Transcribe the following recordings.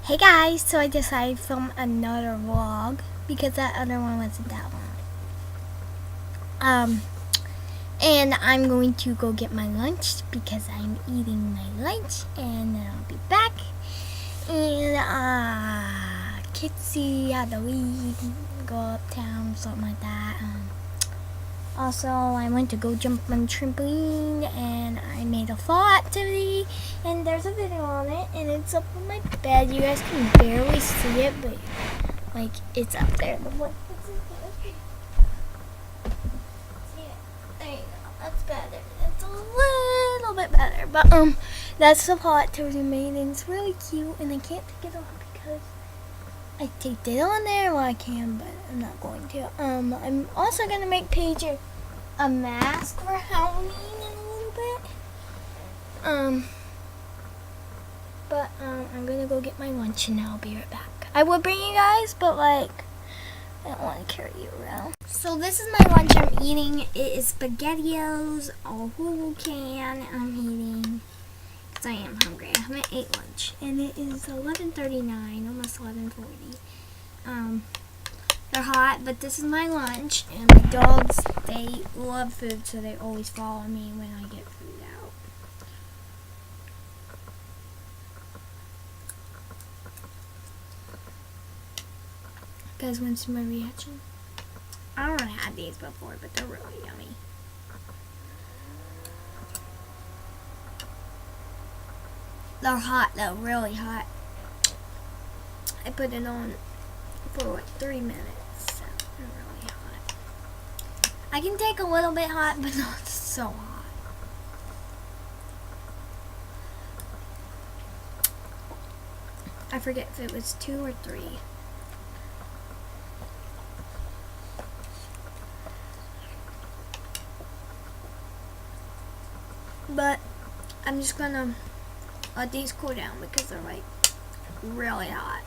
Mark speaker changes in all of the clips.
Speaker 1: Hey guys, so I decided to film another vlog because that other one wasn't that long. And I'm going to go get my lunch because I'm eating my lunch and then I'll be back. And kids see how to leave, go uptown, something like that. Also, I went to go jump on trampoline and I made a fall activity and there's a video on it and it's up on my bed. You guys can barely see it, but like it's up there. See it? There you go. That's better. That's a little bit better. But that's the fall activity I made and it's really cute and I can't take it off because I taped it on there. Well, I can, but I'm not going to. I'm also gonna make Paige a mask for Halloween in a little bit. I'm gonna go get my lunch and I'll be right back. I would bring you guys, but like, I don't want to carry you around. So this is my lunch I'm eating. It is SpaghettiOs, a whole can I'm eating. I am hungry. I haven't ate lunch. And it is 11:39, almost 11:40. They're hot, but this is my lunch. And my dogs, they love food, so they always follow me when I get food out. You guys want to see my reaction? I don't had these before, but they're really yummy. They're hot though, really hot. I put it on for like 3 minutes, so they're really hot. I can take a little bit hot, but not so hot. I forget if it was 2 or 3. But I'm just gonna let these cool down because they're like really hot.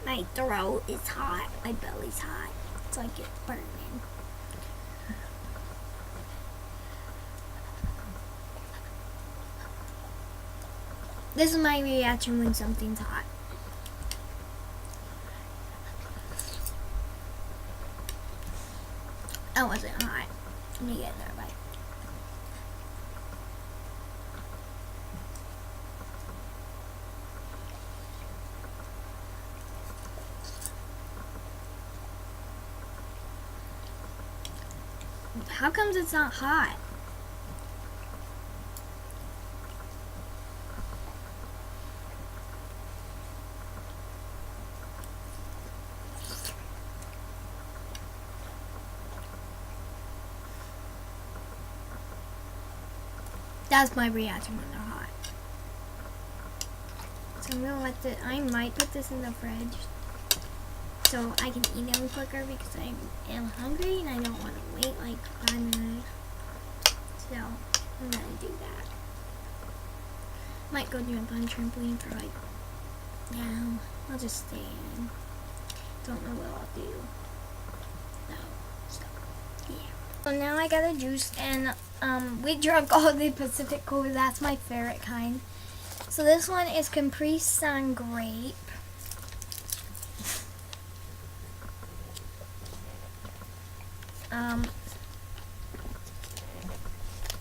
Speaker 1: My throat is hot. My belly's hot. It's like it's burning. This is my reaction when something's hot. That wasn't hot. Let me get another bite. How comes it's not hot? That's my reaction when they're hot. So I'm gonna let this, I might put this in the fridge so I can eat them quicker because I am hungry and I don't want to wait like 5 minutes. So I'm gonna do that. Might go jump on trampoline for like, no, I'll just stay in. Don't know what I'll do. No, so yeah. So now I got a juice and we drank all the Pacific Cola. That's my favorite kind. So this one is Capri Sun Grape.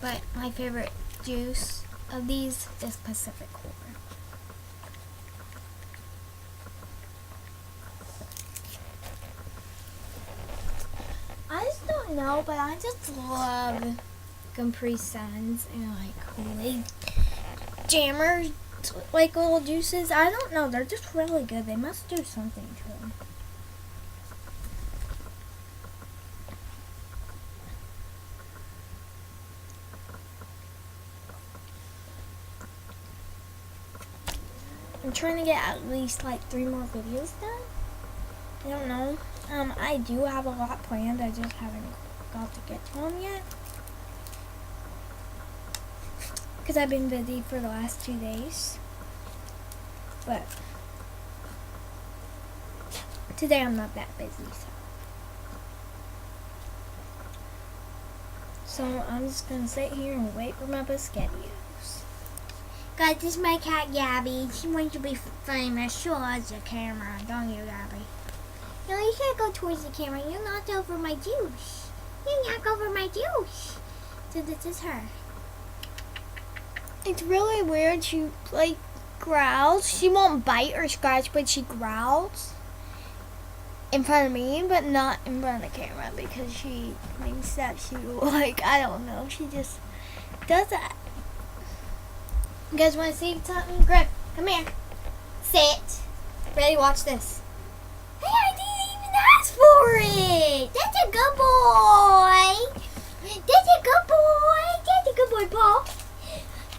Speaker 1: But my favorite juice of these is Pacific Cola. I just don't know, but I just love Capri Suns and like Kool-Aid Jammers, like little juices. I don't know, they're just really good. They must do something to them. I'm trying to get at least like 3 more videos done. I don't know. I do have a lot planned. I just haven't got to get to them yet. Because I've been busy for the last 2 days. But today I'm not that busy, so I'm just going to sit here and wait for my SpaghettiOs. Guys, this is my cat Gabby. She wants to be famous. She loves the camera, don't you, Gabby? No, you can't go towards the camera. You knocked over my juice. You knocked over my juice. So this is her. It's really weird. She like growls. She won't bite or scratch, but she growls in front of me, but not in front of the camera because she thinks that she like, I don't know. She just does that. You guys want to see something? Greg, come here. Sit. Ready? Watch this. Hey, I didn't even ask for it. That's a good boy. That's a good boy. That's a good boy, Paul.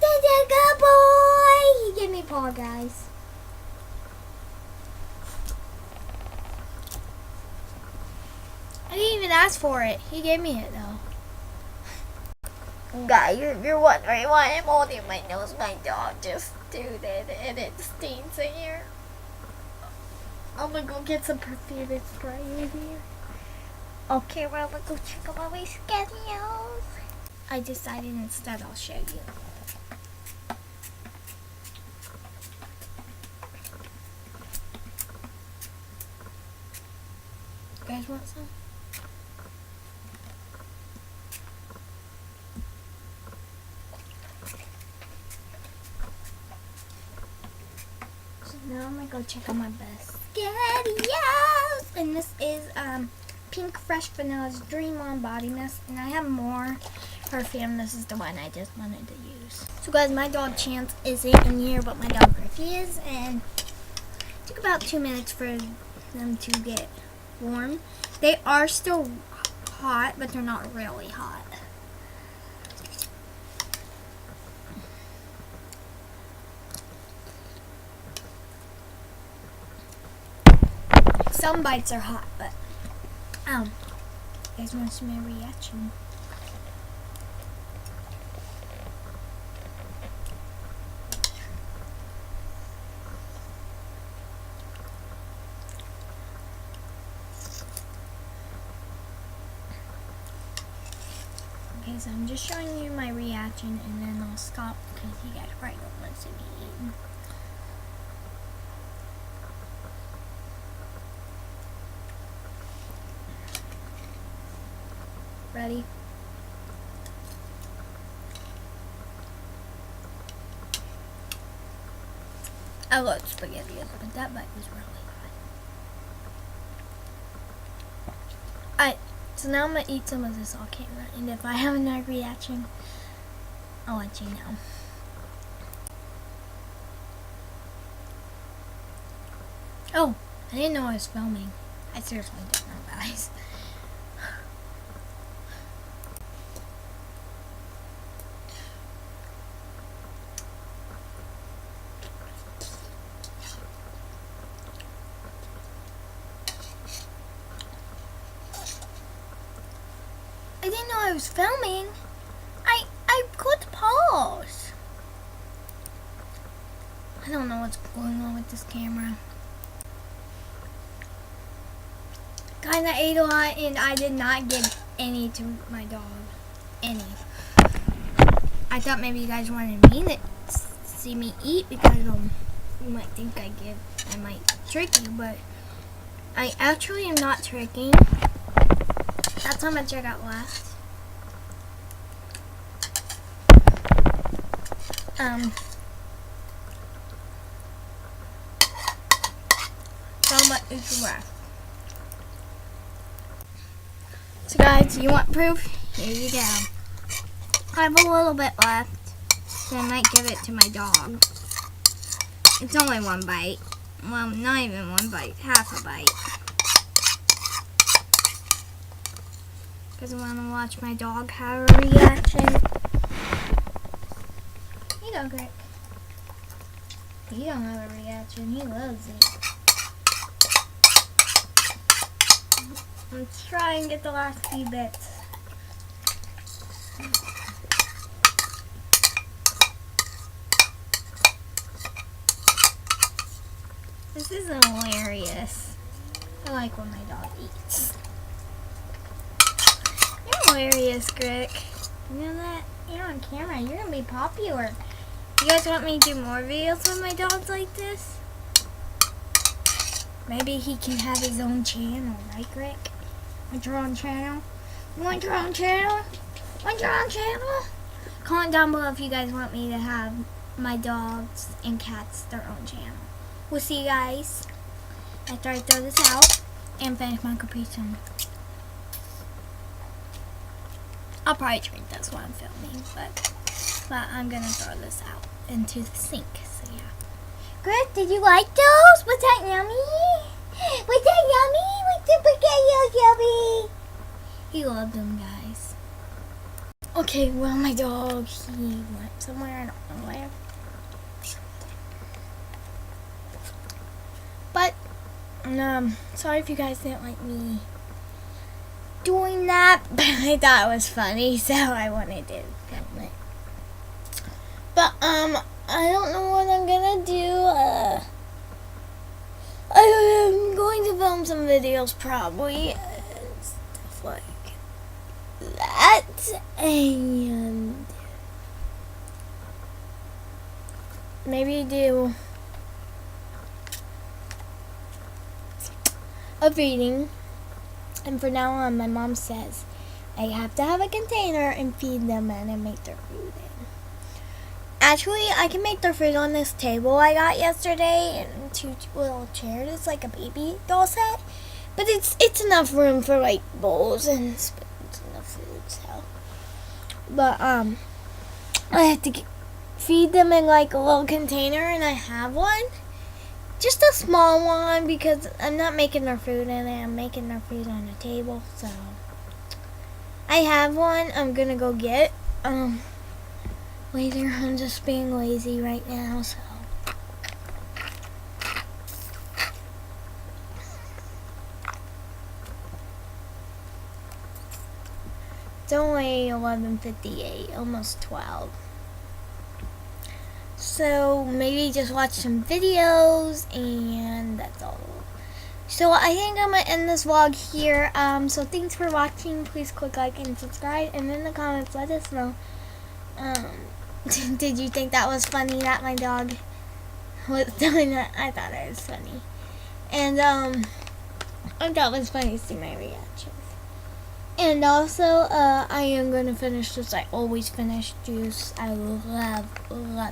Speaker 1: That's a good boy. He gave me Paul, guys. I didn't even ask for it. He gave me it, though. Guys, you're wondering why I'm holding my nose. My dog just did it, and it stinks in here. I'm gonna go get some perfume and spray in here. Okay, well, I'm gonna go check out my schedules. I decided instead I'll show you. You guys want some? Now I'm gonna go check out my best SpaghettiOs. And this is Pink Fresh Vanilla's Dream On Body Mist. And I have more perfume. This is the one I just wanted to use. So guys, my dog Chance isn't in here, but my dog Griffey is. And it took about 2 minutes for them to get warm. They are still hot, but they're not really hot. Some bites are hot, but you guys want to see my reaction? Okay, so I'm just showing you my reaction, and then I'll stop because you guys probably don't want to see me eating. Ready? I love spaghetti, but that bite was really hot. Alright, so now I'm going to eat some of this off camera, and if I have another reaction, I'll let you know. Oh, I didn't know I was filming. I seriously didn't know, guys. I didn't know I was filming. I clicked pause. I don't know what's going on with this camera. Kinda ate a lot, and I did not give any to my dog. Any. I thought maybe you guys wanted me to see me eat because you might think I might trick you, but I actually am not tricking. That's how much I got left. So much is left. So guys, you want proof? Here you go. I have a little bit left, so I might give it to my dog. It's only one bite. Well, not even one bite, half a bite. Because I want to watch my dog have a reaction. You go, Greg. He don't have a reaction. He loves it. Let's try and get the last few bits. This is hilarious. I like when my dog eats. You're hilarious, Greg. You know that? You're on camera. You're going to be popular. You guys want me to do more videos with my dogs like this? Maybe he can have his own channel, right, Rick? Want your own channel? You want your own channel? Want your own channel? Comment down below if you guys want me to have my dogs and cats their own channel. We'll see you guys after I throw this out and finish my Capri Sun. I'll probably drink this while I'm filming, but I'm gonna throw this out into the sink. So yeah. Chris, did you like those? Was that yummy? Was that yummy? Was the yummy? He loved them, guys. Okay, well, my dog, he went somewhere. I don't know where. But, sorry if you guys didn't like me doing that, but I thought it was funny, so I wanted to film it. But, I don't know what I'm gonna do. I'm going to film some videos, probably, and stuff like that, and maybe do a feeding. And for now on, my mom says I have to have a container and feed them in and make their food in. Actually, I can make their food on this table I got yesterday and 2 little chairs. It's like a baby doll set, but it's enough room for like bowls and spoons and the food. So, but I have to feed them in like a little container, and I have one. Just a small one because I'm not making their food in it. I'm making their food on the table. So I have one. I'm gonna go get later. I'm just being lazy right now. So it's only 11:58, almost 12. So maybe just watch some videos, and that's all. So I think I'm gonna end this vlog here. So thanks for watching. Please click like and subscribe, and in the comments let us know. Did you think that was funny that my dog was doing that? I thought it was funny, and I thought it was funny to see my reactions. And also, I am going to finish this. I always finish juice. I love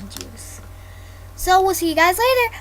Speaker 1: juice. So, we'll see you guys later.